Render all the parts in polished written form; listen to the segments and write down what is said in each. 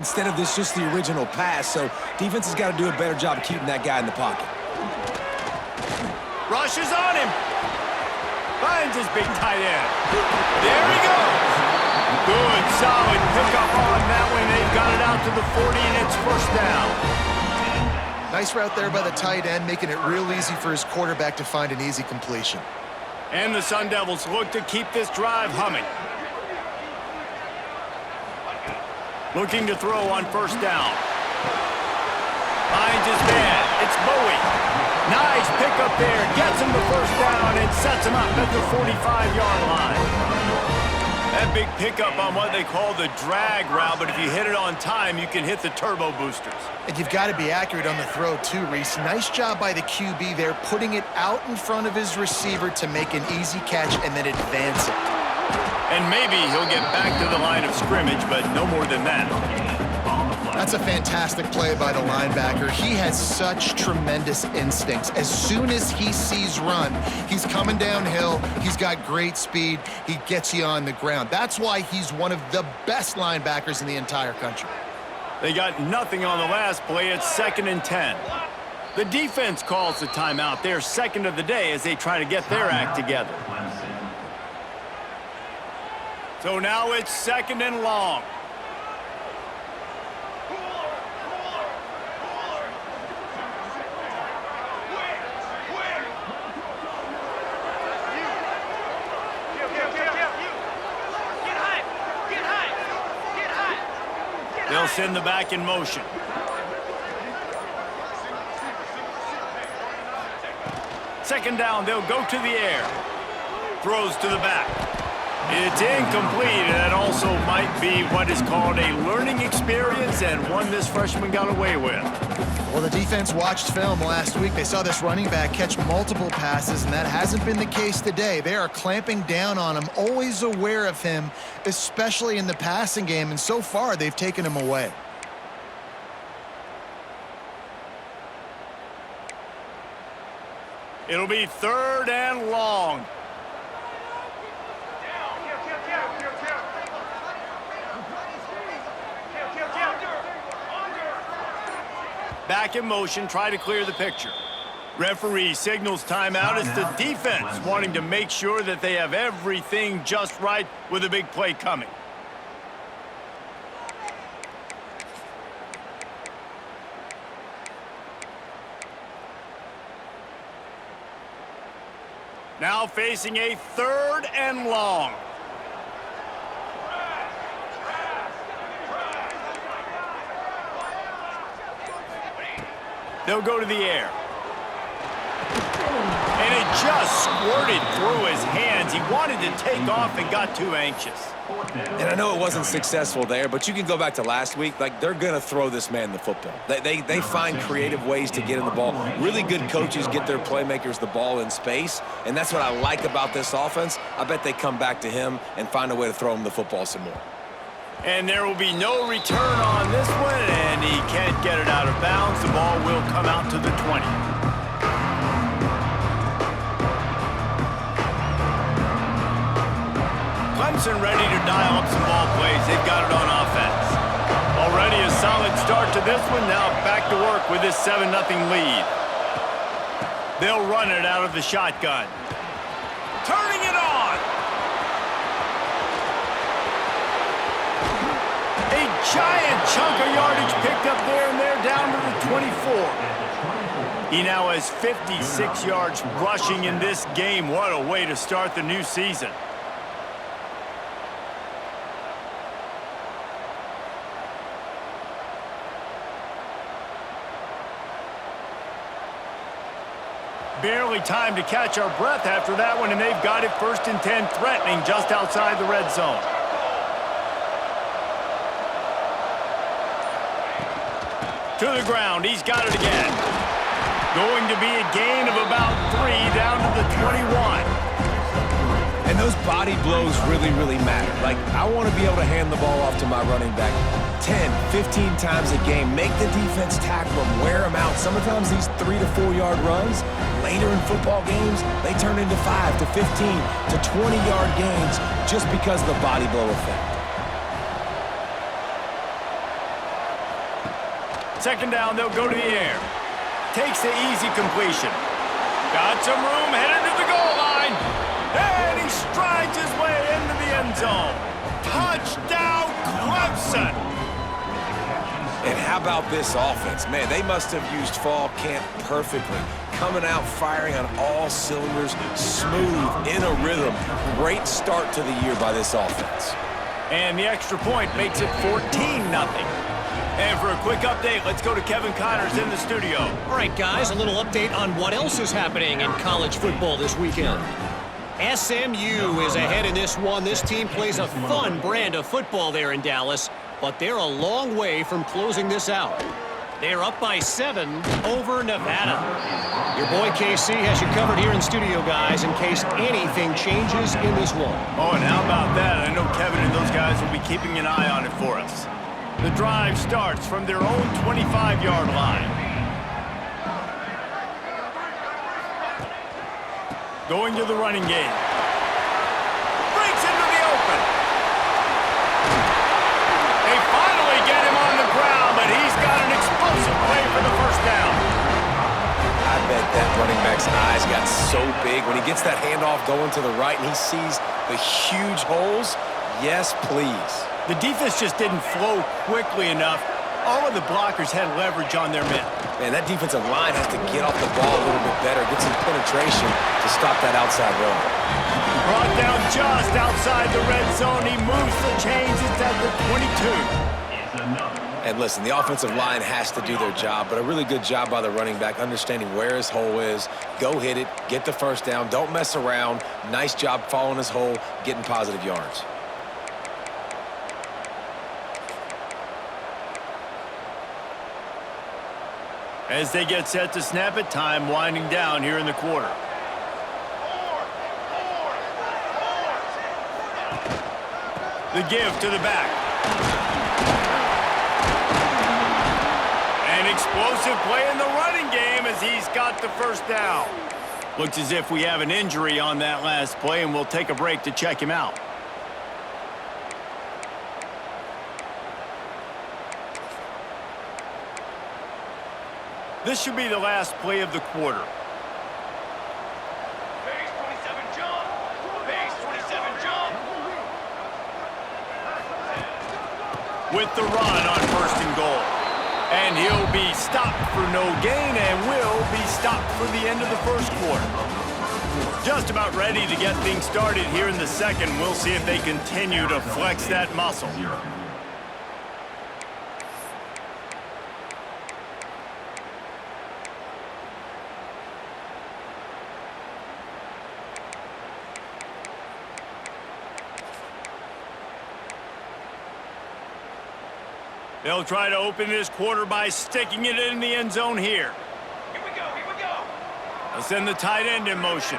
instead of this just the original pass, so defense has got to do a better job of keeping that guy in the pocket. Rushes on him. Finds his big tight end. There he goes. Good, solid pickup on that one. They've got it out to the 40, and it's first down. Nice route there by the tight end, making it real easy for his quarterback to find an easy completion. And the Sun Devils look to keep this drive humming. Looking to throw on first down. Finds his man. It's Bowie. Nice pickup there. Gets him the first down and sets him up at the 45-yard line. That big pickup on what they call the drag route, but if you hit it on time, you can hit the turbo boosters. And you've got to be accurate on the throw too, Reese. Nice job by the QB there, putting it out in front of his receiver to make an easy catch and then advance it. And maybe he'll get back to the line of scrimmage, but no more than that. That's a fantastic play by the linebacker. He has such tremendous instincts. As soon as he sees run, he's coming downhill. He's got great speed. He gets you on the ground. That's why he's one of the best linebackers in the entire country. They got nothing on the last play. It's 2nd and 10. The defense calls the timeout. They're second of the day as they try to get their act together. So now it's 2nd and long. They'll send the back in motion. Second down, they'll go to the air. Throws to the back. It's incomplete, and that also might be what is called a learning experience and one this freshman got away with. Well, the defense watched film last week. They saw this running back catch multiple passes, and that hasn't been the case today. They are clamping down on him, always aware of him, especially in the passing game, and so far they've taken him away. It'll be 3rd and long. Back in motion, try to clear the picture. Referee signals timeout. It's the defense wanting to make sure that they have everything just right with a big play coming. Now facing a 3rd and long. They'll go to the air. And it just squirted through his hands. He wanted to take off and got too anxious. And I know it wasn't successful there, but you can go back to last week. Like, they're going to throw this man the football. They find creative ways to get in the ball. Really good coaches get their playmakers the ball in space, and that's what I like about this offense. I bet they come back to him and find a way to throw him the football some more. And there will be no return on this one, and he can't get it out of bounds. The ball will come out to the 20. Clemson ready to dial up some ball plays. They've got it on offense. Already a solid start to this one. Now back to work with this 7-0 lead. They'll run it out of the shotgun. Turning it on. A giant chunk of yardage picked up there, and they're down to the 24. He now has 56 yards rushing in this game. What a way to start the new season. Barely time to catch our breath after that one, and they've got it 1st and 10, threatening just outside the red zone. To the ground, he's got it again. Going to be a gain of about 3 down to the 21. And those body blows really, really matter. Like, I want to be able to hand the ball off to my running back 10, 15 times a game. Make the defense tackle them, wear them out. Sometimes these 3 to 4 yard runs, later in football games, they turn into 5 to 15 to 20 yard gains just because of the body blow effect. Second down, they'll go to the air. Takes the easy completion. Got some room, headed to the goal line. And he strides his way into the end zone. Touchdown, Clemson. And how about this offense? Man, they must have used fall camp perfectly. Coming out firing on all cylinders, smooth, in a rhythm. Great start to the year by this offense. And the extra point makes it 14-0. And for a quick update, let's go to Kevin Connors in the studio. All right, guys, a little update on what else is happening in college football this weekend. SMU is ahead in this one. This team plays a fun brand of football there in Dallas, but they're a long way from closing this out. They're up by 7 over Nevada. Your boy KC has you covered here in studio, guys, in case anything changes in this one. Oh, and how about that? I know Kevin and those guys will be keeping an eye on it for us. The drive starts from their own 25-yard line. Going to the running game. Breaks into the open. They finally get him on the ground, but he's got an explosive play for the first down. I bet that running back's eyes got so big when he gets that handoff going to the right and he sees the huge holes. Yes, please. The defense just didn't flow quickly enough. All of the blockers had leverage on their men. Man, that defensive line has to get off the ball a little bit better, get some penetration to stop that outside run. Brought down just outside the red zone. He moves the chains. It's at the 22. And listen, the offensive line has to do their job, but a really good job by the running back understanding where his hole is. Go hit it, get the first down, don't mess around. Nice job following his hole, getting positive yards. As they get set to snap it, time winding down here in the quarter. The give to the back. An explosive play in the running game as he's got the first down. Looks as if we have an injury on that last play, and we'll take a break to check him out. This should be the last play of the quarter. Base 27 jump. Base 27 jump. With the run on first and goal. And he'll be stopped for no gain and will be stopped for the end of the first quarter. Just about ready to get things started here in the second. We'll see if they continue to flex that muscle. They'll try to open this quarter by sticking it in the end zone here. Here we go. Here we go. They'll send the tight end in motion.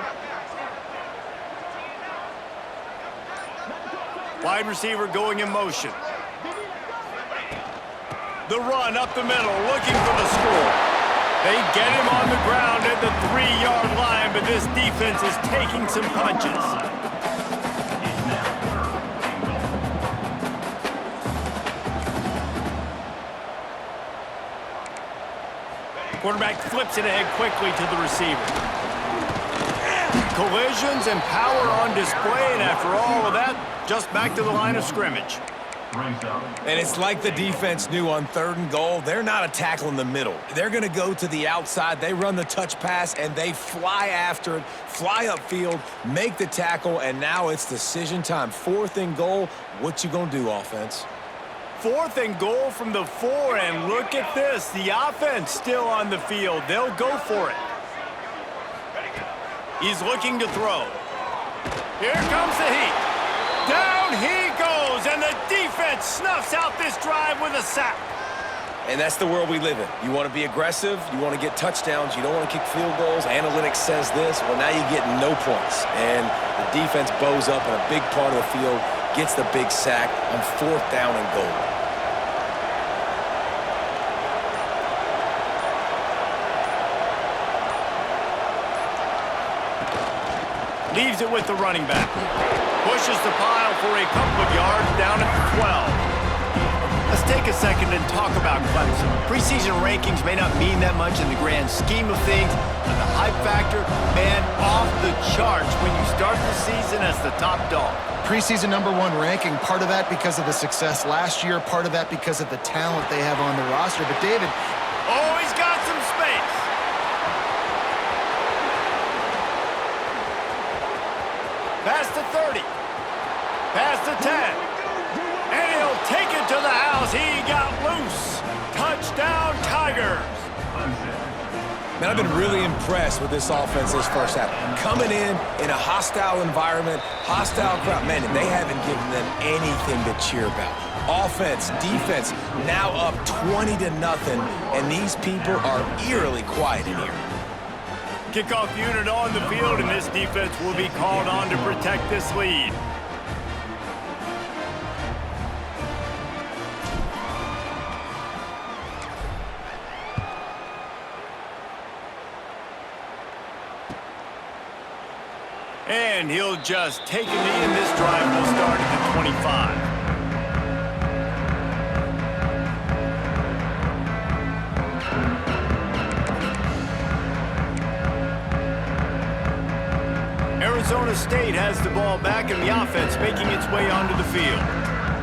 Wide receiver going in motion. The run up the middle, looking for the score. They get him on the ground at the 3-yard line, but this defense is taking some punches. Quarterback flips it ahead quickly to the receiver. Collisions and power on display, and after all of that, just back to the line of scrimmage. And it's like the defense knew on 3rd and goal, they're not a tackle in the middle. They're going to go to the outside. They run the touch pass, and they fly after it, fly upfield, make the tackle, and now it's decision time. 4th and goal. What you going to do, offense? 4th and goal from the 4, and look at this. The offense still on the field. They'll go for it. He's looking to throw. Here comes the heat. Down he goes, and the defense snuffs out this drive with a sack. And that's the world we live in. You want to be aggressive, you want to get touchdowns, you don't want to kick field goals. Analytics says this, well, now you get no points. And the defense bows up in a big part of the field, gets the big sack on 4th down and goal. Leaves it with the running back. Pushes the pile for a couple of yards down at the 12. Let's take a second and talk about Clemson. Preseason rankings may not mean that much in the grand scheme of things, but the hype factor, man, off the charts when you start the season as the top dog. Preseason #1 ranking, part of that because of the success last year, part of that because of the talent they have on the roster. But David... Oh, he's got some space. Pass to 30. Pass to 10. And he'll take it to the house. He got loose. Touchdown, Tigers. Man, I've been really impressed with this offense this first half. Coming in a hostile environment, hostile crowd. Man, and they haven't given them anything to cheer about. Offense, defense, now up 20-0, and these people are eerily quiet in here. Kickoff unit on the field, and this defense will be called on to protect this lead. And he'll just take a knee, and this drive will start at the 25. Arizona State has the ball back, and the offense making its way onto the field.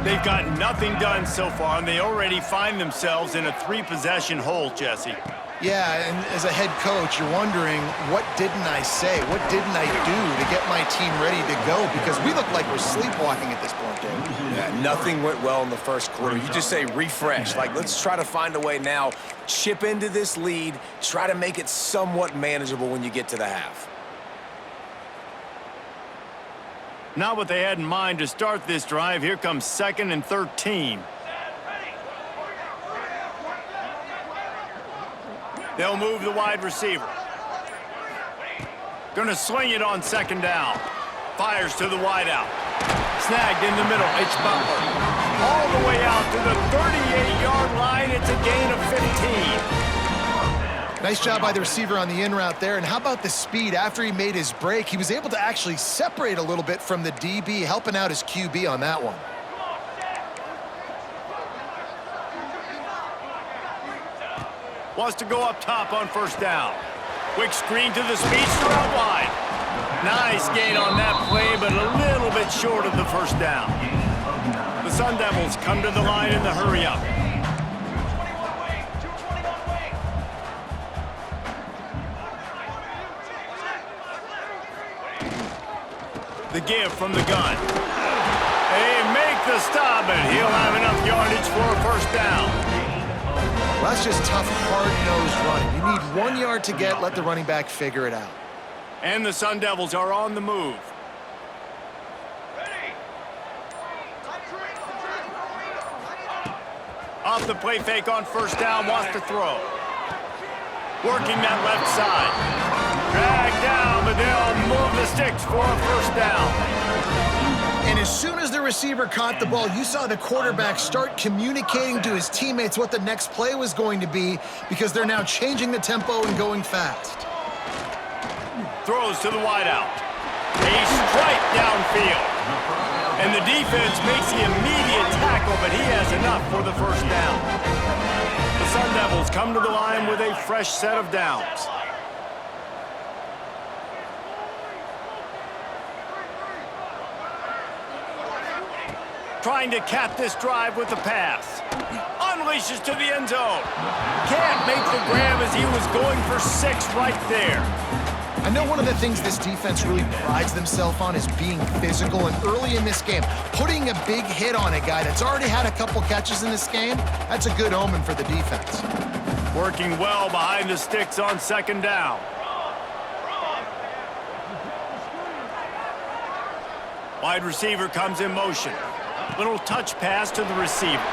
They've got nothing done so far, and they already find themselves in a 3-possession hole, Jesse. Yeah, and as a head coach, you're wondering, what didn't I say? What didn't I do to get my team ready to go? Because we look like we're sleepwalking at this point, Dave. Yeah, nothing went well in the first quarter. You just say refresh. Like, let's try to find a way now, chip into this lead, try to make it somewhat manageable when you get to the half. Not what they had in mind to start this drive. Here comes 2nd and 13. They'll move the wide receiver. Gonna swing it on 2nd down. Fires to the wideout. Snagged in the middle. It's Butler. All the way out to the 38-yard line. It's a gain of 15. Nice job by the receiver on the in route there. And how about the speed? After he made his break, he was able to actually separate a little bit from the DB, helping out his QB on that one. Wants to go up top on 1st down. Quick screen to the speedster out wide. Nice gain on that play, but a little bit short of the 1st down. The Sun Devils come to the line in the hurry-up. The give from the gun. They make the stop, and he'll have enough yardage for a 1st down. Well, that's just tough, hard-nosed running. You need 1 yard to get, let the running back figure it out. And the Sun Devils are on the move. Off the play fake on 1st down, wants to throw. Working that left side. Dragged down, but they'll move the sticks for a 1st down. And as soon as the receiver caught the ball, you saw the quarterback start communicating to his teammates what the next play was going to be, because they're now changing the tempo and going fast. Throws to the wideout. A strike downfield. And the defense makes the immediate tackle, but he has enough for the 1st down. The Sun Devils come to the line with a fresh set of downs. Trying to cap this drive with the pass. Unleashes to the end zone. Can't make the grab as he was going for 6 right there. I know one of the things this defense really prides themselves on is being physical, and early in this game, putting a big hit on a guy that's already had a couple catches in this game, that's a good omen for the defense. Working well behind the sticks on 2nd down. Wide receiver comes in motion. Little touch pass to the receiver.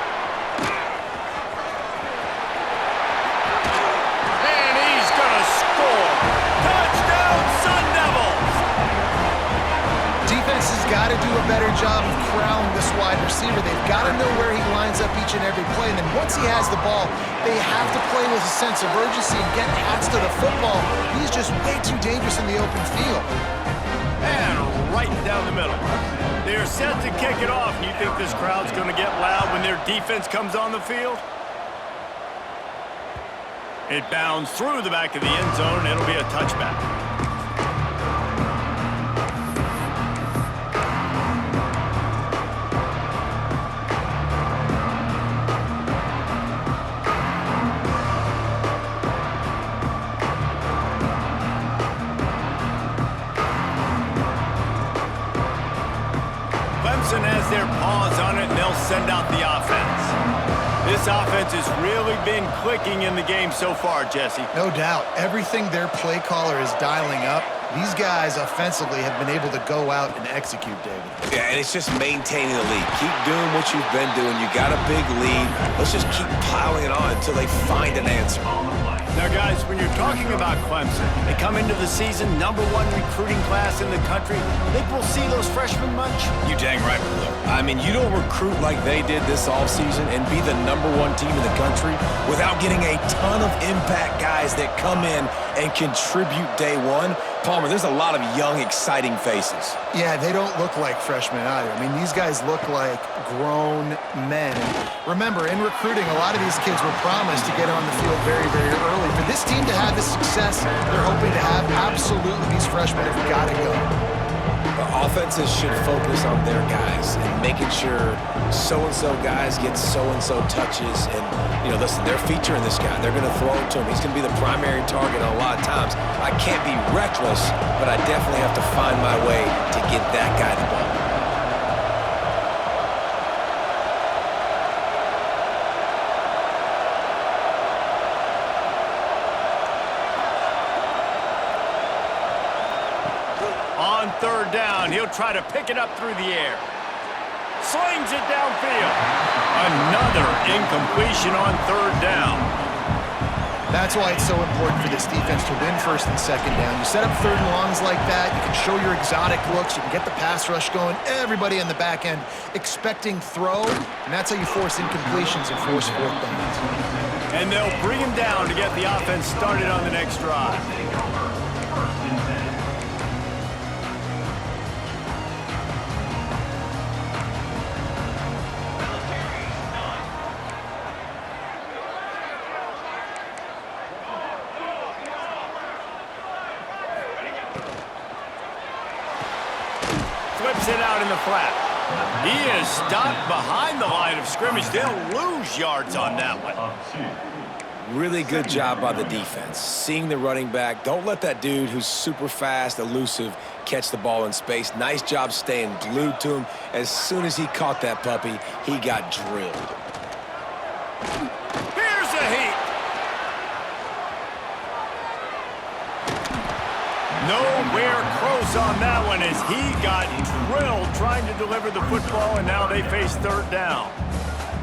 And he's gonna score. Touchdown, Sun Devils! Defense has got to do a better job of corralling this wide receiver. They've got to know where he lines up each and every play. And then once he has the ball, they have to play with a sense of urgency and get hats to the football. He's just way too dangerous in the open field. And right down the middle. They're set to kick it off. You think this crowd's going to get loud when their defense comes on the field? It bounds through the back of the end zone. It'll be a touchback. Clemson has their paws on it, and they'll send out the offense. This offense has really been clicking in the game so far, Jesse. No doubt. Everything their play caller is dialing up, these guys offensively have been able to go out and execute, David. Yeah, and it's just maintaining the lead. Keep doing what you've been doing. You got a big lead. Let's just keep piling it on until they find an answer. Now, guys, when you're talking about Clemson, they come into the season #1 recruiting class in the country. Think we'll see those freshmen much? You dang right we will. I mean, you don't recruit like they did this offseason and be the #1 team in the country without getting a ton of impact guys that come in and contribute day one. Palmer, there's a lot of young, exciting faces. Yeah, they don't look like freshmen either. I mean, these guys look like grown men. And remember, in recruiting, a lot of these kids were promised to get on the field very, very early. For this team to have the success they're hoping to have, absolutely these freshmen have got to go. The offenses should focus on their guys and making sure so-and-so guys get so-and-so touches. And, you know, listen, they're featuring this guy. They're going to throw it to him. He's going to be the primary target a lot of times. I can't be reckless, but I definitely have to find my way to get that guy the ball. On third down, he'll try to pick it up through the air. Slings it downfield. Another incompletion on third down. That's why it's so important for this defense to win first and second down. You set up third and longs like that, you can show your exotic looks, you can get the pass rush going, everybody in the back end expecting throw, and that's how you force incompletions and force fourth downs. And they'll bring him down to get the offense started on the next drive. Flips it out in the flat. He is stopped behind the line of scrimmage. They'll lose yards on that one. Really good job by the defense. Seeing the running back. Don't let that dude who's super fast, elusive, catch the ball in space. Nice job staying glued to him. As soon as he caught that puppy, he got drilled. Here's a heat. Nowhere close on that one as he got drilled trying to deliver the football, and now they face third down.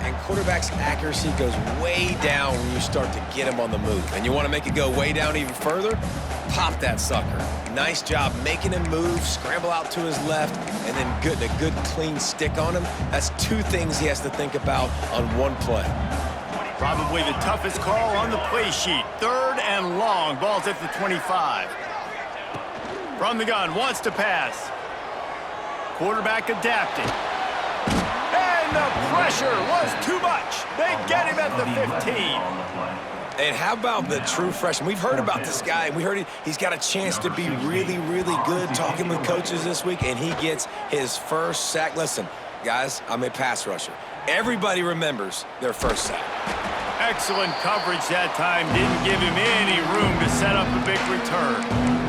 And quarterback's accuracy goes way down when you start to get him on the move. And you want to make it go way down even further? Pop that sucker. Nice job making him move, scramble out to his left, and then getting a good clean stick on him. That's two things he has to think about on one play. Probably the toughest call on the play sheet. Third and long. Ball's at the 25. From the gun, wants to pass. Quarterback adapting. And the pressure was too much. They get him at the 15. And how about the true freshman? We've heard about this guy. We heard he's got a chance to be really, really good talking with coaches this week, and he gets his first sack. Listen, guys, I'm a pass rusher. Everybody remembers their first sack. Excellent coverage that time. Didn't give him any room to set up a big return.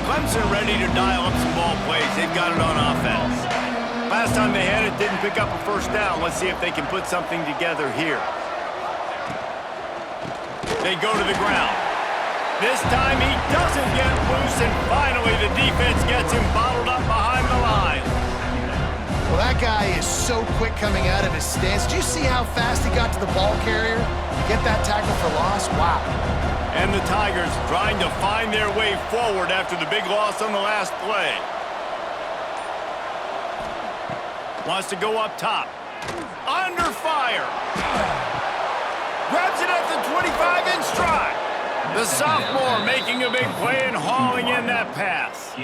Clemson ready to dial up some ball plays. They've got it on offense. Last time they had it, didn't pick up a first down. Let's see if they can put something together here. They go to the ground. This time he doesn't get loose, and finally the defense gets him bottled up behind the line. Well, that guy is so quick coming out of his stance. Did you see how fast he got to the ball carrier? Get that tackle for loss? Wow. And the Tigers trying to find their way forward after the big loss on the last play. Wants to go up top. Under fire. Grabs it at the 25 in stride. The sophomore making a big play and hauling in that pass.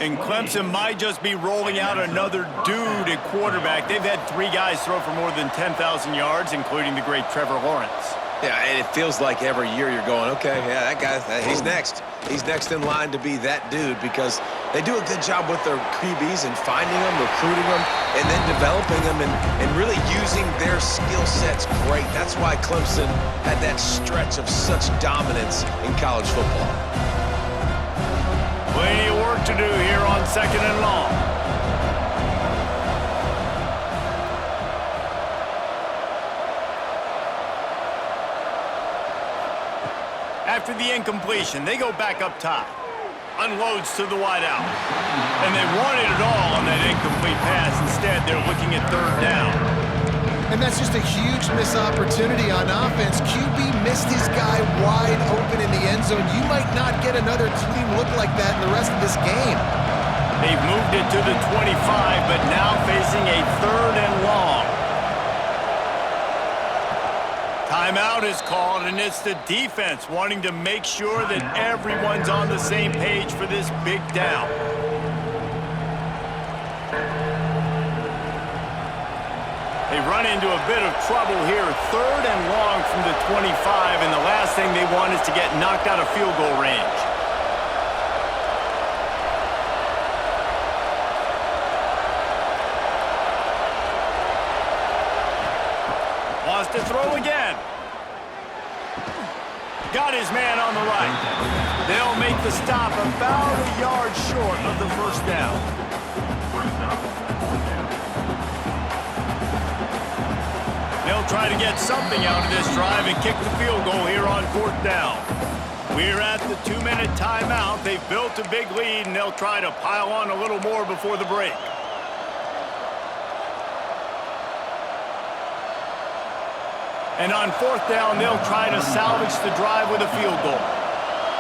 And Clemson might just be rolling out another dude at quarterback. They've had 3 guys throw for more than 10,000 yards, including the great Trevor Lawrence. Yeah, and it feels like every year you're going, okay, yeah, that guy, he's next. He's next in line to be that dude because they do a good job with their QBs and finding them, recruiting them, and then developing them and really using their skill sets great. That's why Clemson had that stretch of such dominance in college football. Plenty of work to do here on 2nd and long. After the incompletion, they go back up top. Unloads to the wideout. And they wanted it all on that incomplete pass. Instead, they're looking at 3rd down. And that's just a huge missed opportunity on offense. QB missed his guy wide open in the end zone. You might not get another clean look like that in the rest of this game. They've moved it to the 25, but now facing a 3rd and long. Timeout is called, and it's the defense wanting to make sure that everyone's on the same page for this big down. They run into a bit of trouble here. 3rd and long from the 25, and the last thing they want is to get knocked out of field goal range. Wants to throw again. Got his man on the right. They'll make the stop about a yard short of the 1st down. They'll try to get something out of this drive and kick the field goal here on 4th down. We're at the 2-minute timeout. They've built a big lead, and they'll try to pile on a little more before the break. And on 4th down, they'll try to salvage the drive with a field goal.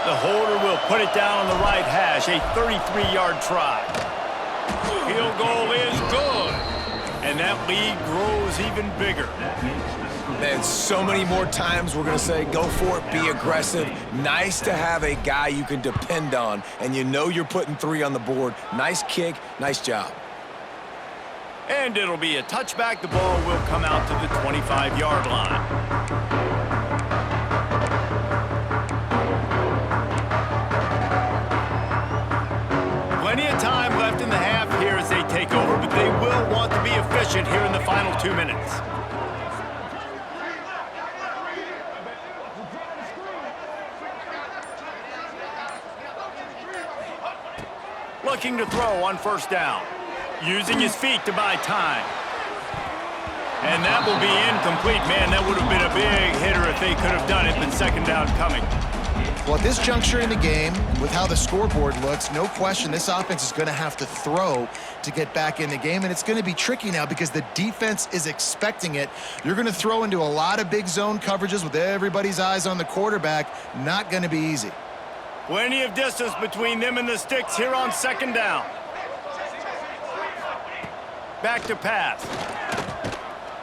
The holder will put it down on the right hash, a 33-yard try. Field goal is good. And that lead grows even bigger. Man, so many more times we're going to say, go for it, be aggressive. Nice to have a guy you can depend on, and you know you're putting 3 on the board. Nice kick, nice job. And it'll be a touchback. The ball will come out to the 25-yard line. Plenty of time left in the half here as they take over, but they will want to be efficient here in the final 2 minutes. Looking to throw on 1st down. Using his feet to buy time. And that will be incomplete. Man, that would have been a big hitter if they could have done it, but 2nd down coming. Well, at this juncture in the game, with how the scoreboard looks, no question this offense is going to have to throw to get back in the game, and it's going to be tricky now because the defense is expecting it. You're going to throw into a lot of big zone coverages with everybody's eyes on the quarterback. Not going to be easy. Plenty of distance between them and the sticks here on 2nd down. Back to pass.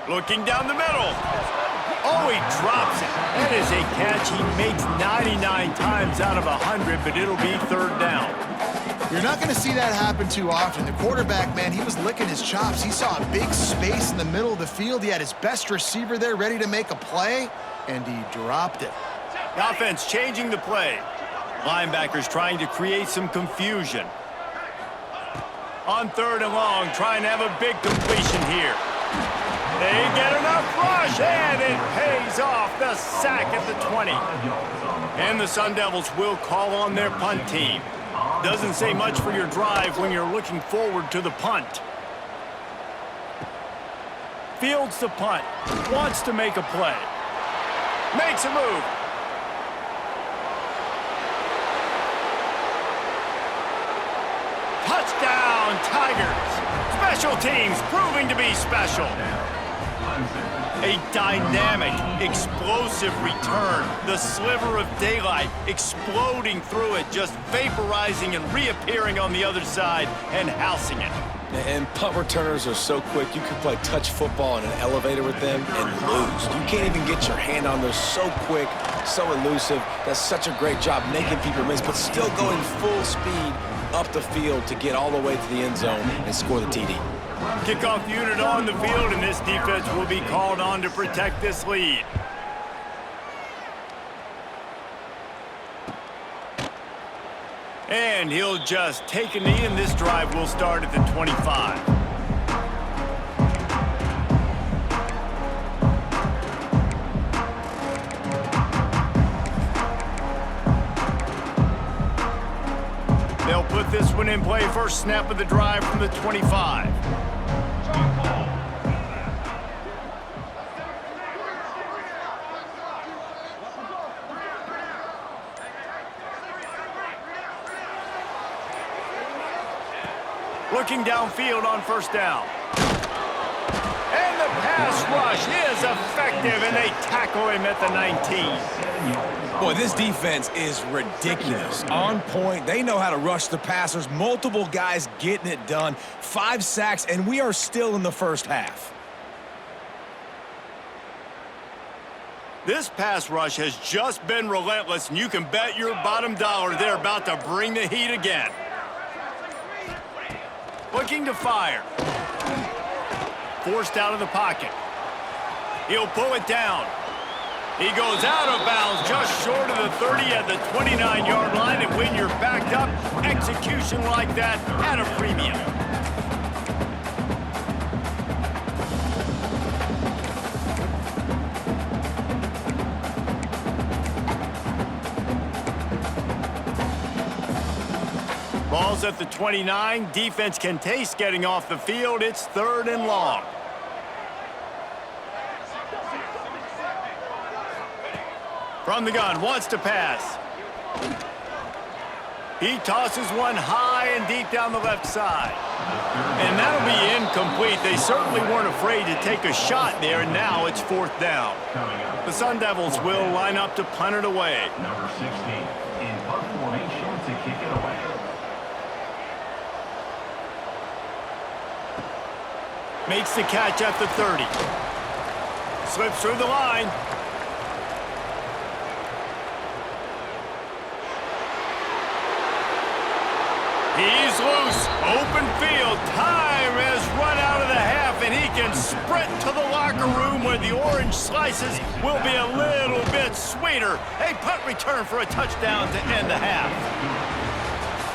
Looking down the middle. Oh, he drops it. That is a catch he makes 99 times out of 100, but it'll be 3rd down. You're not going to see that happen too often. The quarterback, man, he was licking his chops. He saw a big space in the middle of the field. He had his best receiver there ready to make a play, and he dropped it. The offense changing the play. Linebackers trying to create some confusion. On 3rd and long, trying to have a big completion here. They get enough rush, and it pays off. The sack at the 20. And the Sun Devils will call on their punt team. Doesn't say much for your drive when you're looking forward to the punt. Fields the punt. Wants to make a play. Makes a move. Touchdown, Tigers. Special teams proving to be special. A dynamic, explosive return. The sliver of daylight exploding through it, just vaporizing and reappearing on the other side and housing it. And punt returners are so quick, you could play touch football in an elevator with them and lose. You can't even get your hand on those. So quick, so elusive. Does such a great job making people miss, but still going full speed up the field to get all the way to the end zone and score the TD. Kickoff unit on the field, and this defense will be called on to protect this lead. And he'll just take a knee, and this drive will start at the 25. They'll put this one in play. First snap of the drive from the 25. Looking downfield on first down. And the pass rush is effective, and they tackle him at the 19. Boy, this defense is ridiculous. On point. They know how to rush the passers. Multiple guys getting it done. 5 sacks, and we are still in the first half. This pass rush has just been relentless, and you can bet your bottom dollar they're about to bring the heat again. Looking to fire. Forced out of the pocket. He'll pull it down. He goes out of bounds just short of the 30 at the 29-yard line, and when you're backed up, execution like that at a premium. Ball's at the 29. Defense can taste getting off the field. It's 3rd and long. From the gun, wants to pass. He tosses one high and deep down the left side. And that'll be incomplete. They certainly weren't afraid to take a shot there, and now it's 4th down. The Sun Devils will line up to punt it away. Number 16 in punt formation to kick it away. Makes the catch at the 30. Slips through the line. He's loose. Open field. Time has run out of the half, and he can sprint to the locker room where the orange slices will be a little bit sweeter. A punt return for a touchdown to end the half.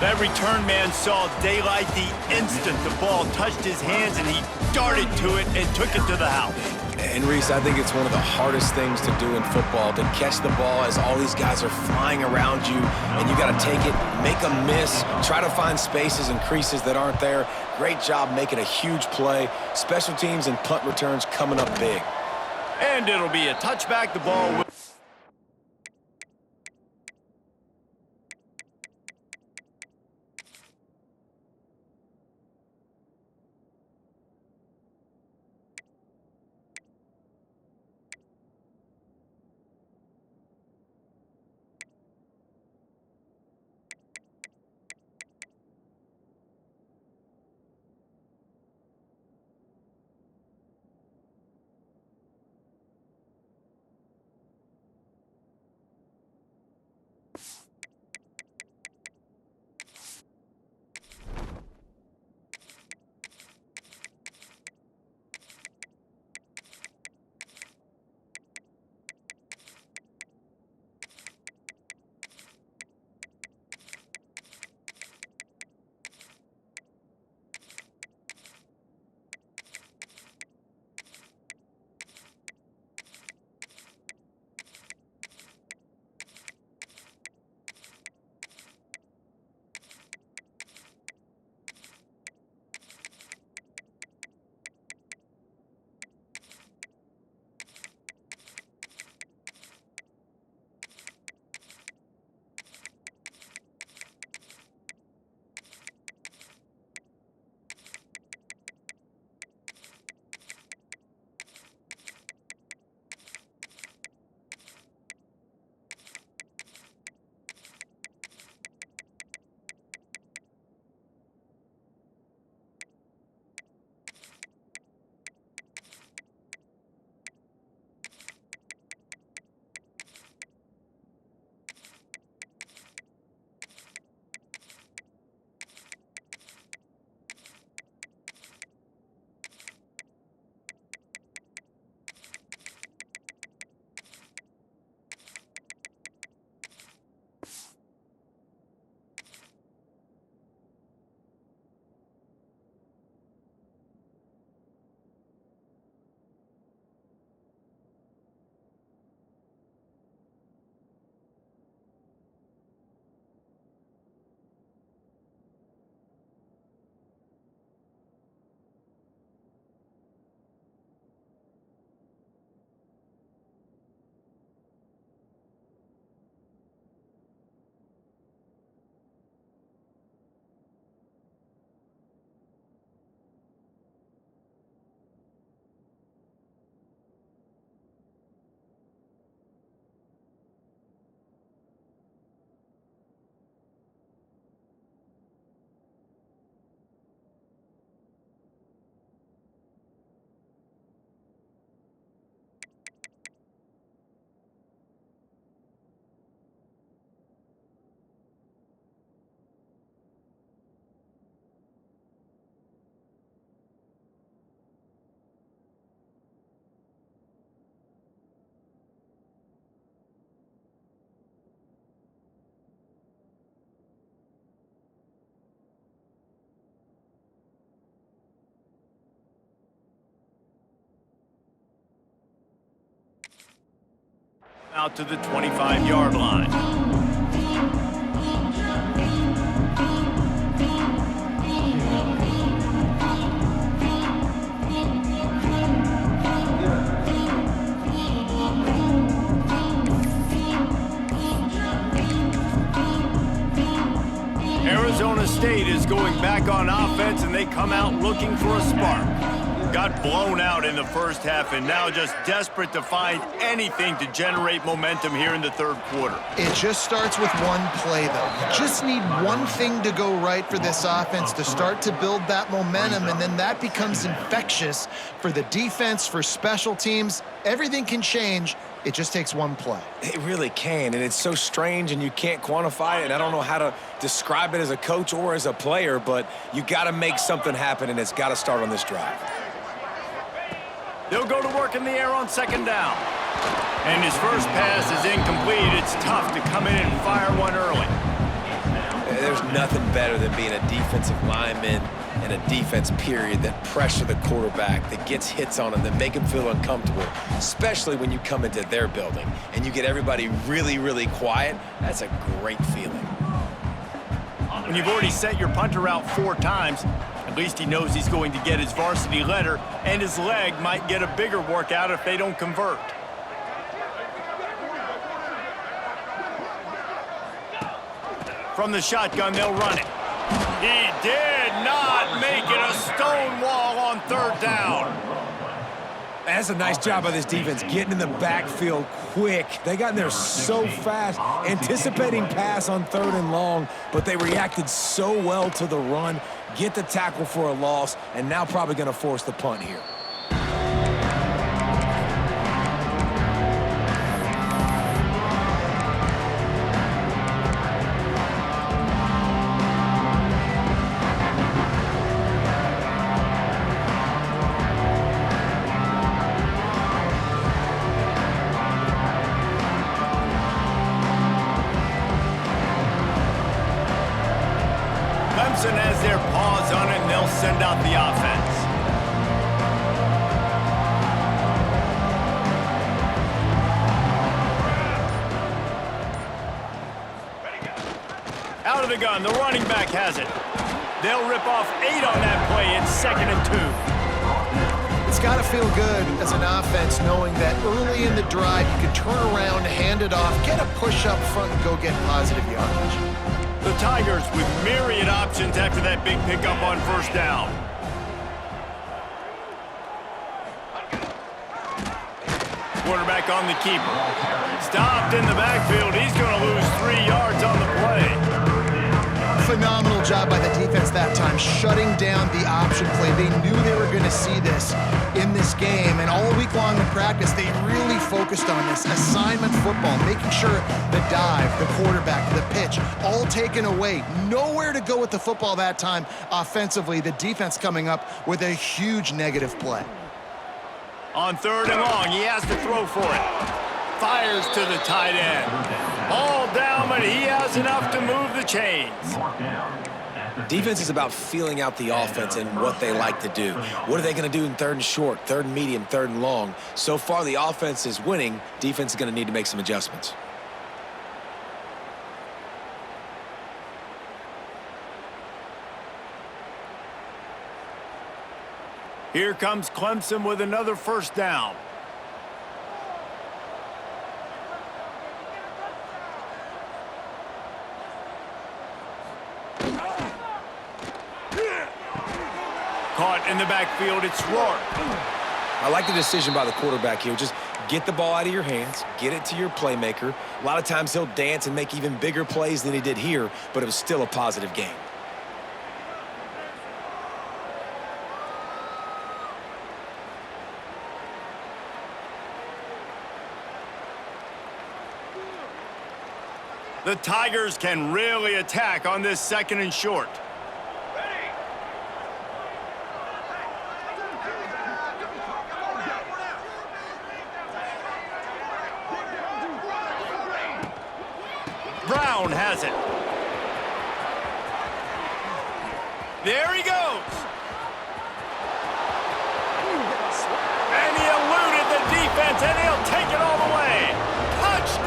That return man saw daylight the instant the ball touched his hands, and he darted to it and took it to the house. And Reese, I think it's one of the hardest things to do in football, to catch the ball as all these guys are flying around you, and you got to take it, make a miss, try to find spaces and creases that aren't there. Great job making a huge play. Special teams and punt returns coming up big. And it'll be a touchback. The ball will... out to the 25-yard line. Arizona State is going back on offense, and they come out looking for a spark. Got blown out in the first half, and now just desperate to find anything to generate momentum here in the third quarter. It just starts with one play, though. You just need one thing to go right for this offense to start to build that momentum, and then that becomes infectious for the defense, for special teams. Everything can change. It just takes one play. It really can, and it's so strange, and you can't quantify it, and I don't know how to describe it as a coach or as a player, but you got to make something happen, and it's got to start on this drive. They'll go to work in the air on second down. And his first pass is incomplete. It's tough to come in and fire one early. There's nothing better than being a defensive lineman and a defense period that pressure the quarterback, that gets hits on him, that make him feel uncomfortable, especially when you come into their building and you get everybody really, really quiet. That's a great feeling. When you've already sent your punter out 4 times, at least he knows he's going to get his varsity letter, and his leg might get a bigger workout if they don't convert. From the shotgun, they'll run it. He did not make it a stone wall on third down. That's a nice job by this defense, getting in the backfield quick. They got in there so fast, anticipating pass on third and long, but they reacted so well to the run, get the tackle for a loss, and now probably going to force the punt here. Clemson has their paws on it, and they'll send out the offense. Out of the gun, the running back has it. They'll rip off 8 on that play. It's 2nd and 2. It's got to feel good as an offense knowing that early in the drive you can turn around, hand it off, get a push up front, and go get positive yardage. The Tigers with myriad options after that big pickup on first down. Quarterback on the keeper. Stopped in the backfield. He's going to lose 3 yards on the play. Phenomenal job by the defense that time, shutting down the option play. They knew they were going to see this in this game, and all week long in practice, they really focused on this assignment football, making sure the dive, the quarterback, the pitch, all taken away. Nowhere to go with the football that time offensively. The defense coming up with a huge negative play. On third and long, he has to throw for it. Fires to the tight end. Ball down, but he has enough to move the chains. Defense is about feeling out the offense and what they like to do. What are they going to do in third and short, third and medium, third and long? So far, the offense is winning. Defense is going to need to make some adjustments. Here comes Clemson with another first down. Caught in the backfield, it's Rourke. I like the decision by the quarterback here. Just get the ball out of your hands, get it to your playmaker. A lot of times he'll dance and make even bigger plays than he did here, but it was still a positive game. The Tigers can really attack on this 2nd and short. Brown has it. There he goes. And he eluded the defense, and he'll take it all the way. Touchdown!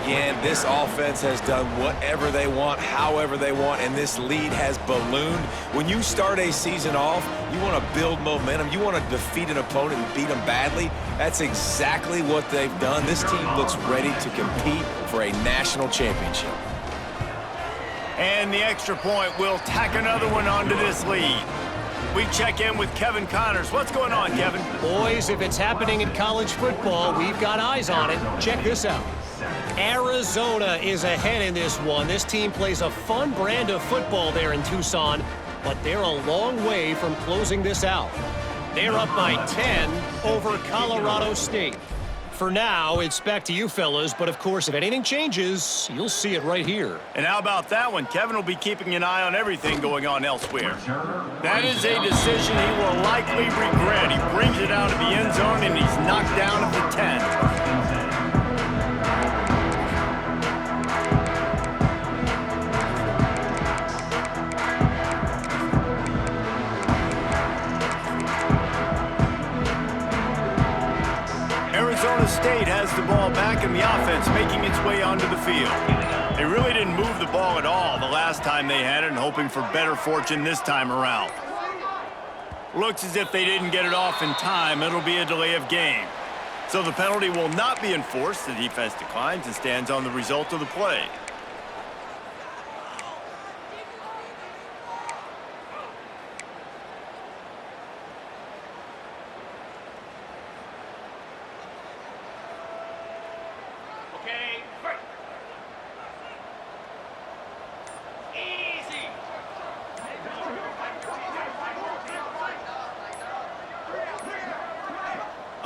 again. This offense has done whatever they want, however they want, and this lead has ballooned. When you start a season off, you want to build momentum. You want to defeat an opponent and beat them badly. That's exactly what they've done. This team looks ready to compete for a national championship. And the extra point will tack another one onto this lead. We check in with Kevin Connors. What's going on, Kevin? Boys, if it's happening in college football, we've got eyes on it. Check this out. Arizona is ahead in this one. This team plays a fun brand of football there in Tucson, but they're a long way from closing this out. They're up by 10 over Colorado State. For now, it's back to you fellas, but of course, if anything changes, you'll see it right here. And how about that one? Kevin will be keeping an eye on everything going on elsewhere. That is a decision he will likely regret. He brings it out of the end zone, and he's knocked down at the 10. Arizona State has the ball back in the offense, making its way onto the field. They really didn't move the ball at all the last time they had it, and hoping for better fortune this time around. Looks as if they didn't get it off in time. It'll be a delay of game. So the penalty will not be enforced. The defense declines and stands on the result of the play.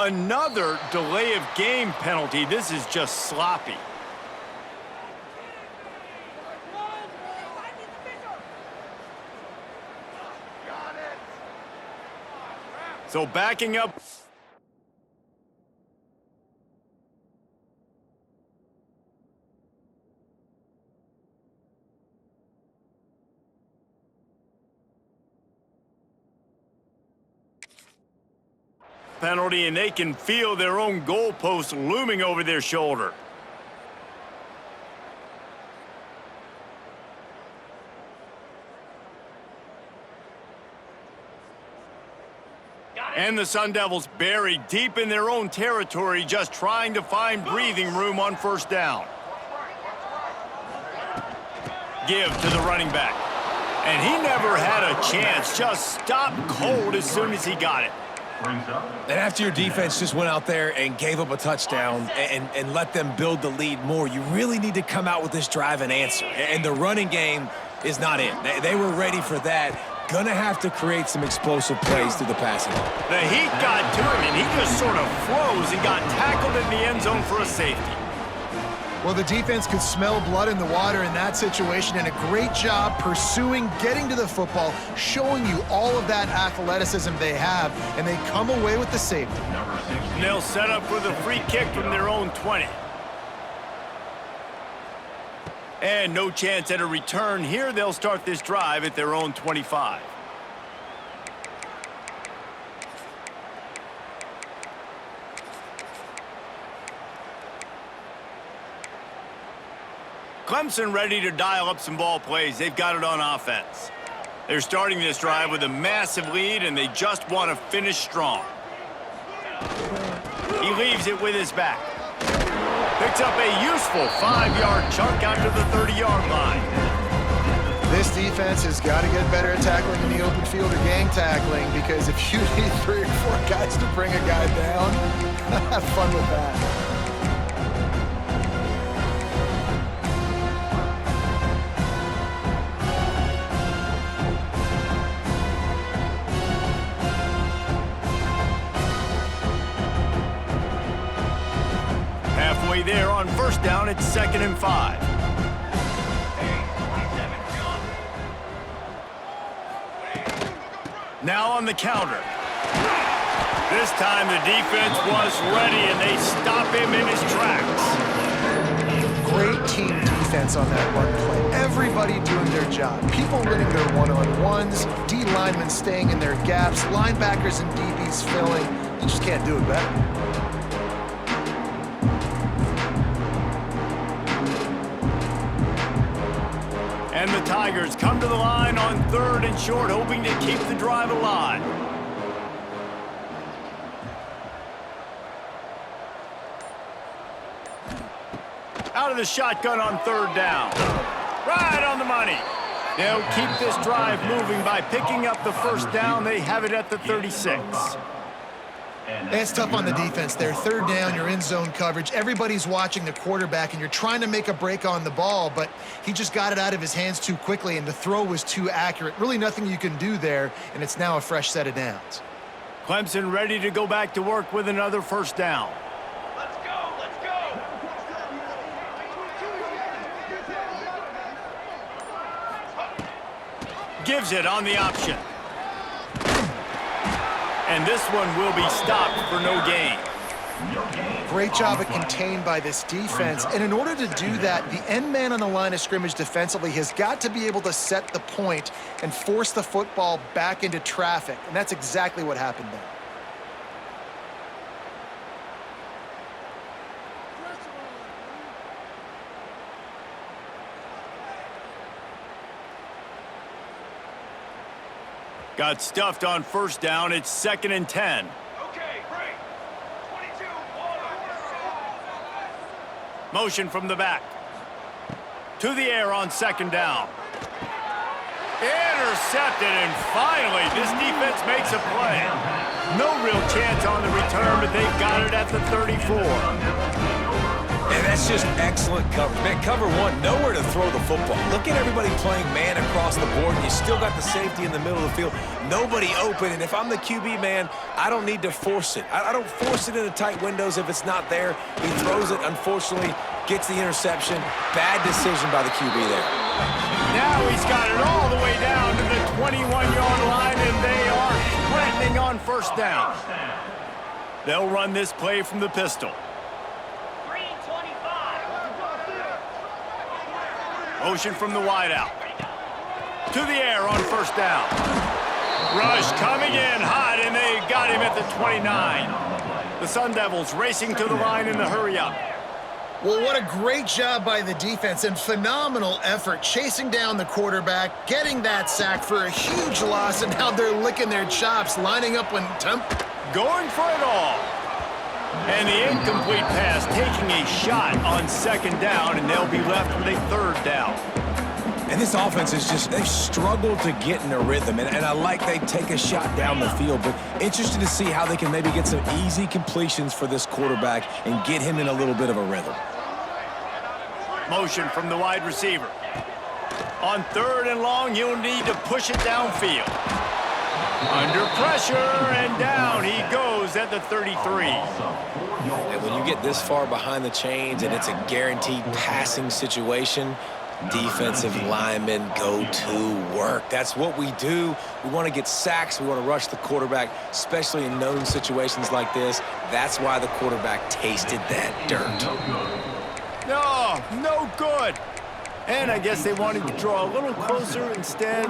Another delay of game penalty. This is just sloppy. So backing up. Penalty, and they can feel their own goalpost looming over their shoulder. And the Sun Devils buried deep in their own territory, just trying to find breathing room on first down. Give to the running back. And he never had a chance, just stopped cold as soon as he got it. And after your defense just went out there and gave up a touchdown and let them build the lead more, you really need to come out with this drive and answer. And the running game is not it. They were ready for that. Gonna have to create some explosive plays through the passing. The heat got to him, and he just sort of froze and got tackled in the end zone for a safety. Well, the defense could smell blood in the water in that situation, and a great job pursuing, getting to the football, showing you all of that athleticism they have, and they come away with the safety. And they'll set up with a free kick from their own 20. And no chance at a return here. They'll start this drive at their own 25. Clemson ready to dial up some ball plays. They've got it on offense. They're starting this drive with a massive lead, and they just want to finish strong. He leaves it with his back. Picks up a useful 5-yard chunk out to the 30-yard line. This defense has got to get better at tackling in the open field or gang tackling, because if you need 3 or 4 guys to bring a guy down, have fun with that. Halfway there on first down, it's 2nd and 5. Now on the counter. This time the defense was ready, and they stop him in his tracks. Great team defense on that run play. Everybody doing their job. People winning their one-on-ones, D linemen staying in their gaps, linebackers and DBs filling. You just can't do it better. And the Tigers come to the line on 3rd and short, hoping to keep the drive alive. Out of the shotgun on 3rd down. Right on the money. They'll keep this drive moving by picking up the 1st down. They have it at the 36. It's tough on the defense there. 3rd down, you're in zone coverage. Everybody's watching the quarterback, and you're trying to make a break on the ball, but he just got it out of his hands too quickly, and the throw was too accurate. Really nothing you can do there, and it's now a fresh set of downs. Clemson ready to go back to work with another 1st down. Let's go, let's go. Gives it on the option. And this one will be stopped for no gain. Great job of contained by this defense. And in order to do that, the end man on the line of scrimmage defensively has got to be able to set the point and force the football back into traffic. And that's exactly what happened there. Got stuffed on 1st down. It's 2nd and 10. Okay, break. 22, Motion from the back. To the air on 2nd down. Intercepted, and finally, this defense makes a play. No real chance on the return, but they've got it at the 34. And that's just excellent coverage. Man, cover 1, nowhere to throw the football. Look at everybody playing man across the board, and you still got the safety in the middle of the field. Nobody open, and if I'm the QB, man, I don't need to force it. I don't force it into tight windows if it's not there. He throws it, unfortunately, gets the interception. Bad decision by the QB there. Now he's got it all the way down to the 21-yard line, and they are threatening on 1st down. They'll run this play from the pistol. Motion from the wideout. To the air on 1st down. Rush coming in hot, and they got him at the 29. The Sun Devils racing to the line in the hurry-up. Well, what a great job by the defense and phenomenal effort chasing down the quarterback, getting that sack for a huge loss, and now they're licking their chops, lining up when Going for it all. And the incomplete pass taking a shot on 2nd down, and they'll be left with a 3rd down. And this offense is just, they've struggled to get in a rhythm, and I like they take a shot down the field, but interested to see how they can maybe get some easy completions for this quarterback and get him in a little bit of a rhythm. Motion from the wide receiver. On 3rd and long, he'll need to push it downfield. Under pressure, and down he goes at the 33. And when you get this far behind the chains and it's a guaranteed passing situation, defensive linemen go to work. That's what we do. We want to get sacks. We want to rush the quarterback, especially in known situations like this. That's why the quarterback tasted that dirt. No good. And I guess they wanted to draw a little closer. Instead,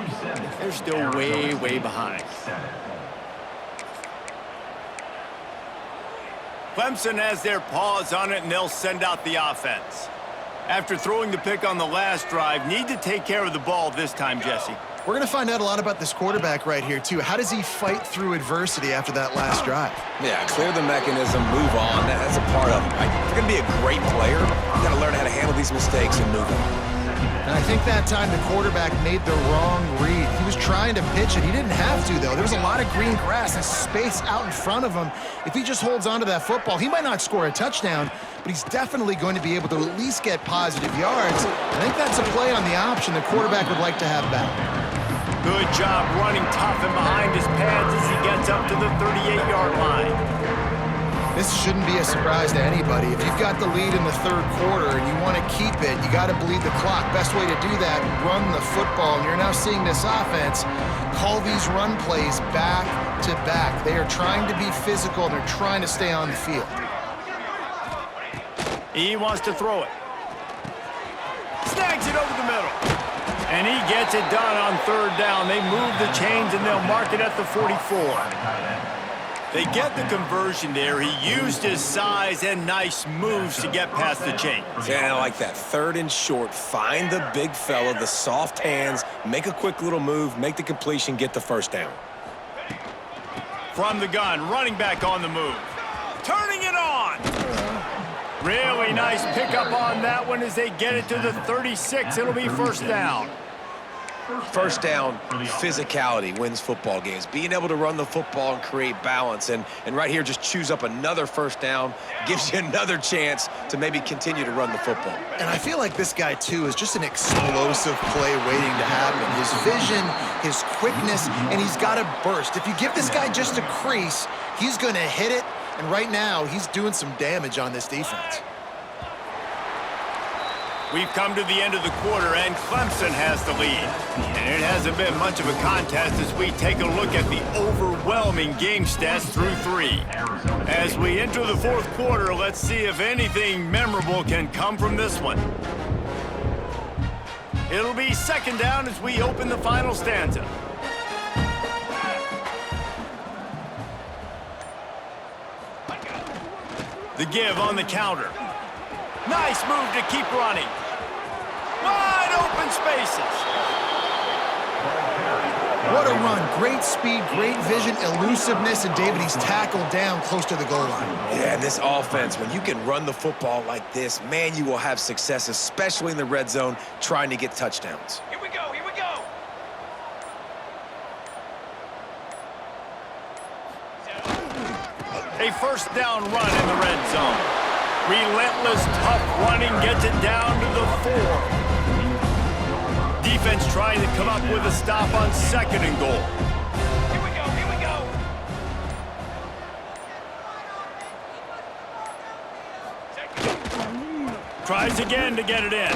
they're still way, way behind. Clemson has their paws on it, and they'll send out the offense. After throwing the pick on the last drive, need to take care of the ball this time, Jesse. We're going to find out a lot about this quarterback right here, too. How does he fight through adversity after that last drive? Yeah, clear the mechanism, move on. That's a part of it. Right? If you're going to be a great player, you got to learn how to handle these mistakes and move on. And I think that time the quarterback made the wrong read. He was trying to pitch it. He didn't have to, though. There was a lot of green grass and space out in front of him. If he just holds on to that football, he might not score a touchdown, but he's definitely going to be able to at least get positive yards. I think that's a play on the option the quarterback would like to have back. Good job running tough and behind his pads as he gets up to the 38-yard line. This shouldn't be a surprise to anybody. If you've got the lead in the 3rd quarter and you want to keep it, you got to bleed the clock. Best way to do that, run the football. And you're now seeing this offense call these run plays back to back. They are trying to be physical, and they're trying to stay on the field. He wants to throw it. Snags it over the middle. And he gets it done on 3rd down. They move the chains, and they'll mark it at the 44. They get the conversion there. He used his size and nice moves to get past the chains. Yeah, I like that. 3rd and short. Find the big fella, the soft hands, make a quick little move, make the completion, get the first down. From the gun, running back on the move. Turning it on. Really nice pickup on that one as they get it to the 36. It'll be first down. First down, physicality wins football games. Being able to run the football and create balance. And right here, just choose up another first down, gives you another chance to maybe continue to run the football. And I feel like this guy, too, is just an explosive play waiting to happen. His vision, his quickness, and he's got a burst. If you give this guy just a crease, he's going to hit it. And right now, he's doing some damage on this defense. We've come to the end of the quarter, and Clemson has the lead. And it hasn't been much of a contest as we take a look at the overwhelming game stats through 3. As we enter the 4th quarter, let's see if anything memorable can come from this one. It'll be second down as we open the final stanza. The give on the counter. Nice move to keep running. Wide open spaces. What a run. Great speed, great vision, elusiveness, and David, he's tackled down close to the goal line. Yeah, this offense, when you can run the football like this, man, you will have success, especially in the red zone, trying to get touchdowns. Here we go, here we go. A first down run in the red zone. Relentless, tough running gets it down to the 4. Defense trying to come up with a stop on 2nd and goal. Here we go, here we go. Tries again to get it in.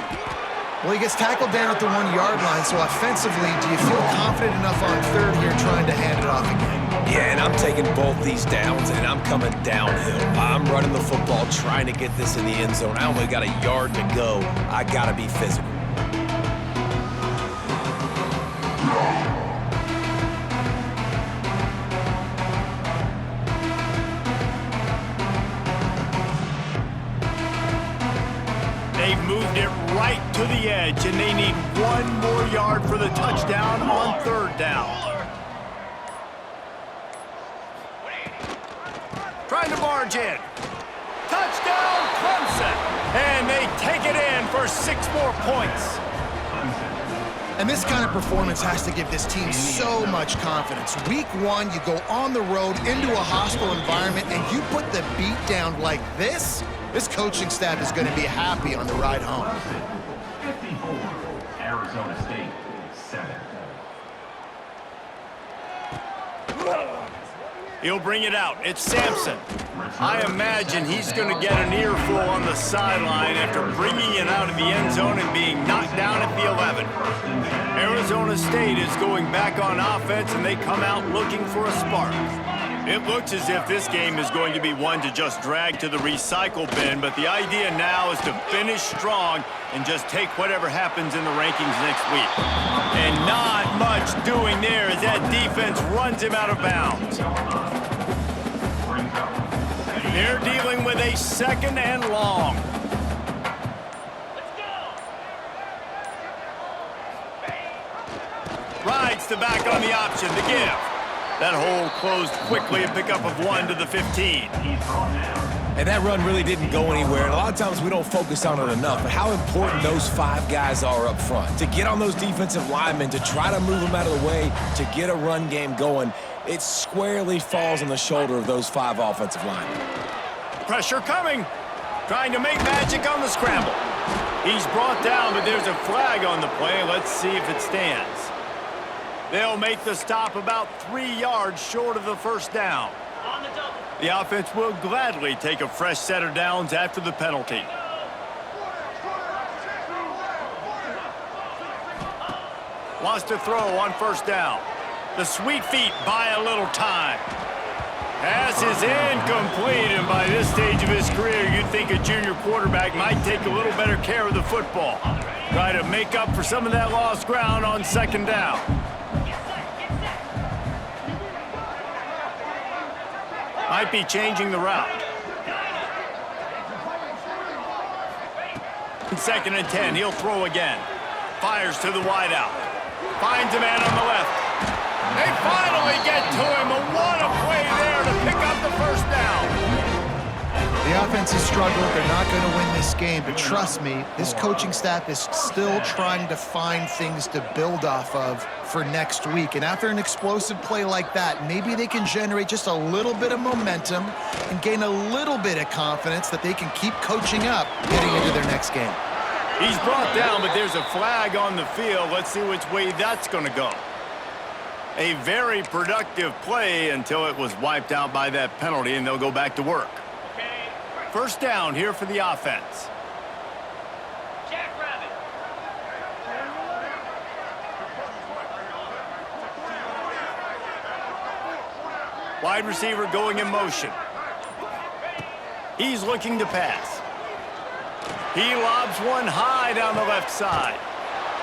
Well, he gets tackled down at the 1-yard line, so offensively, do you feel confident enough on 3rd here trying to hand it off again? Yeah, and I'm taking both these downs, and I'm coming downhill. I'm running the football, trying to get this in the end zone. I only got a yard to go. I got to be physical. They've moved it right to the edge, and they need 1 more yard for the touchdown on 3rd down. Trying to barge in. Touchdown, Clemson! And they take it in for 6 more points. And this kind of performance has to give this team so much confidence. Week 1, you go on the road into a hostile environment, and you put the beat down like this, this coaching staff is going to be happy on the ride home. 54, Arizona State, 7. He'll bring it out. It's Sampson. I imagine he's going to get an earful on the sideline after bringing it out of the end zone and being knocked down at the 11. Arizona State is going back on offense, and they come out looking for a spark. It looks as if this game is going to be one to just drag to the recycle bin, but the idea now is to finish strong and just take whatever happens in the rankings next week. And not much doing there as that defense runs him out of bounds. They're dealing with a 2nd and long. Rides the back on the option, the give. That hole closed quickly, a pickup of 1 to the 15. And that run really didn't go anywhere. And a lot of times we don't focus on it enough, but how important those 5 guys are up front. To get on those defensive linemen, to try to move them out of the way, to get a run game going, it squarely falls on the shoulder of those 5 offensive linemen. Pressure coming. Trying to make magic on the scramble. He's brought down, but there's a flag on the play. Let's see if it stands. They'll make the stop about 3 yards short of the first down. The offense will gladly take a fresh set of downs after the penalty. Wants to throw on first down. The sweet feet buy a little time. Pass is incomplete, and by this stage of his career, you'd think a junior quarterback might take a little better care of the football. Try to make up for some of that lost ground on 2nd down. Might be changing the route. 2nd and 10. He'll throw again. Fires to the wideout. Finds a man on the left. They finally get to him. What a play there to pick up the first down. The offense has struggled. They're not going to win this game, but trust me, this coaching staff is still trying to find things to build off of for next week. And after an explosive play like that, maybe they can generate just a little bit of momentum and gain a little bit of confidence that they can keep coaching up heading into their next game. He's brought down, but there's a flag on the field. Let's see which way that's going to go. A very productive play until it was wiped out by that penalty, and they'll go back to work. First down here for the offense. Jackrabbit. Wide receiver going in motion. He's looking to pass. He lobs one high down the left side.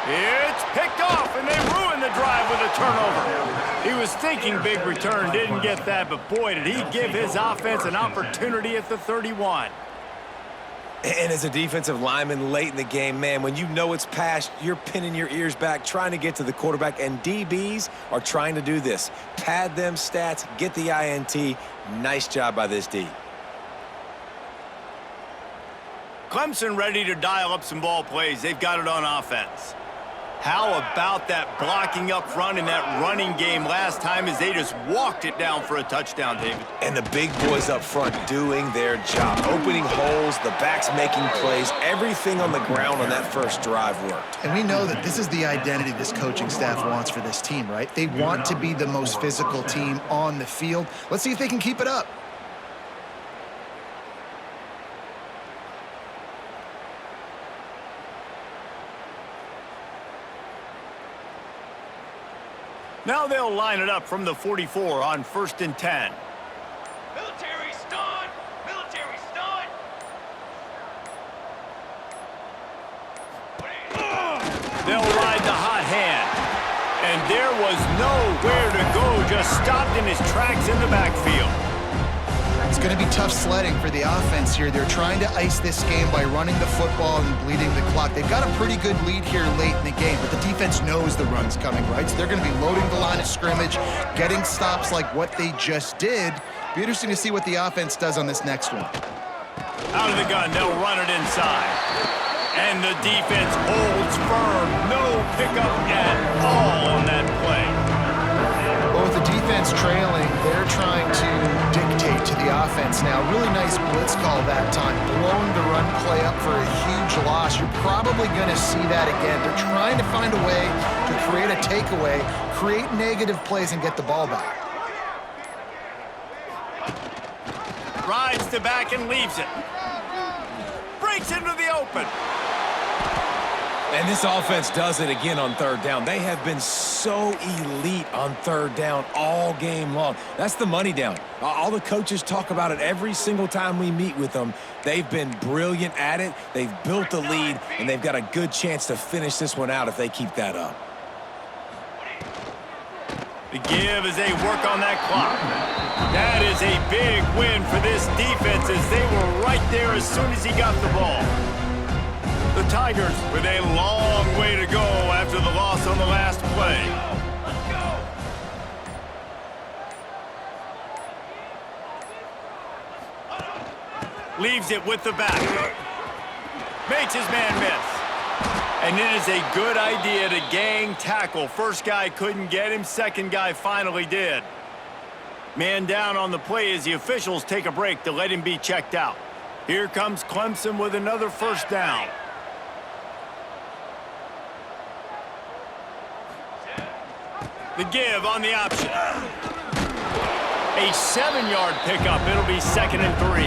It's picked off, and they ruin the drive with a turnover. He was thinking big return, didn't get that, but boy, did he give his offense an opportunity at the 31. And as a defensive lineman late in the game, man, when you know it's past, you're pinning your ears back, trying to get to the quarterback, and DBs are trying to do this. Pad them stats, get the INT. Nice job by this D. Clemson ready to dial up some ball plays. They've got it on offense. How about that blocking up front in that running game last time as they just walked it down for a touchdown, David? And the big boys up front doing their job. Opening holes, the backs making plays, everything on the ground on that first drive worked. And we know that this is the identity this coaching staff wants for this team, right? They want to be the most physical team on the field. Let's see if they can keep it up. Now they'll line it up from the 44 on 1st and 10. Military stun! Military stun! They'll ride the hot hand. And there was nowhere to go, just stopped in his tracks in the backfield. It's going to be tough sledding for the offense here. They're trying to ice this game by running the football and bleeding the clock. They've got a pretty good lead here late in the game, but the defense knows the run's coming, right? So they're going to be loading the line of scrimmage, getting stops like what they just did. Be interesting to see what the offense does on this next one. Out of the gun, they'll run it inside. And the defense holds firm. No pickup at all on that play. Well, with the defense trailing, they're trying to dictate to the offense now. Really nice blitz call that time, blowing the run play up for a huge loss. You're probably going to see that again. They're trying to find a way to create a takeaway, create negative plays, and get the ball back. Rides to back and leaves it. Breaks into the open. And this offense does it again on 3rd down. They have been so elite on 3rd down all game long. That's the money down. All the coaches talk about it every single time we meet with them. They've been brilliant at it. They've built the lead, and they've got a good chance to finish this one out if they keep that up. The give as they work on that clock. That is a big win for this defense as they were right there as soon as he got the ball. The Tigers with a long way to go after the loss on the last play. Leaves it with the back. Makes his man miss. And it is a good idea to gang tackle. First guy couldn't get him, second guy finally did. Man down on the play as the officials take a break to let him be checked out. Here comes Clemson with another first down. The give on the option. A 7-yard pickup. It'll be 2nd and 3.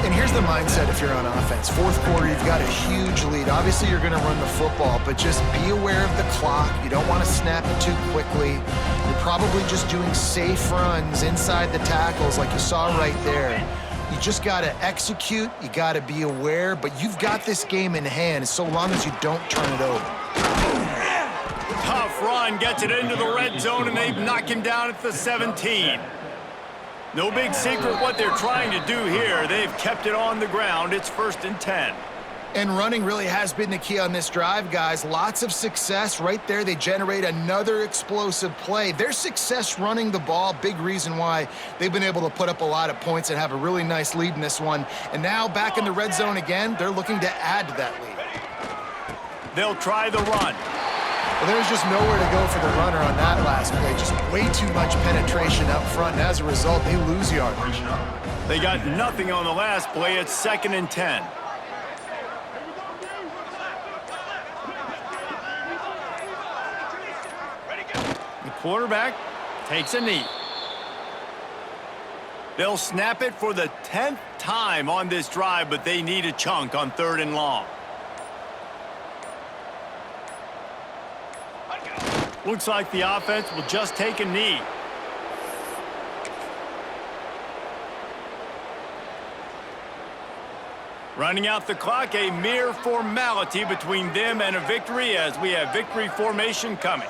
And here's the mindset if you're on offense. 4th quarter, you've got a huge lead. Obviously, you're going to run the football, but just be aware of the clock. You don't want to snap it too quickly. You're probably just doing safe runs inside the tackles like you saw right there. You just got to execute. You got to be aware, but you've got this game in hand so long as you don't turn it over. Tough run, gets it into the red zone, and they knock him down at the 17. No big secret what they're trying to do here. They've kept it on the ground. It's 1st and 10. And running really has been the key on this drive, guys. Lots of success right there. They generate another explosive play. Their success running the ball, big reason why they've been able to put up a lot of points and have a really nice lead in this one. And now back in the red zone again, they're looking to add to that lead. They'll try the run. Well, there's just nowhere to go for the runner on that last play. Just way too much penetration up front, and as a result, they lose yardage. They got nothing on the last play. It's 2nd and 10. The quarterback takes a knee. They'll snap it for the 10th time on this drive, but they need a chunk on 3rd and long. Looks like the offense will just take a knee. Running out the clock, a mere formality between them and a victory as we have victory formation coming.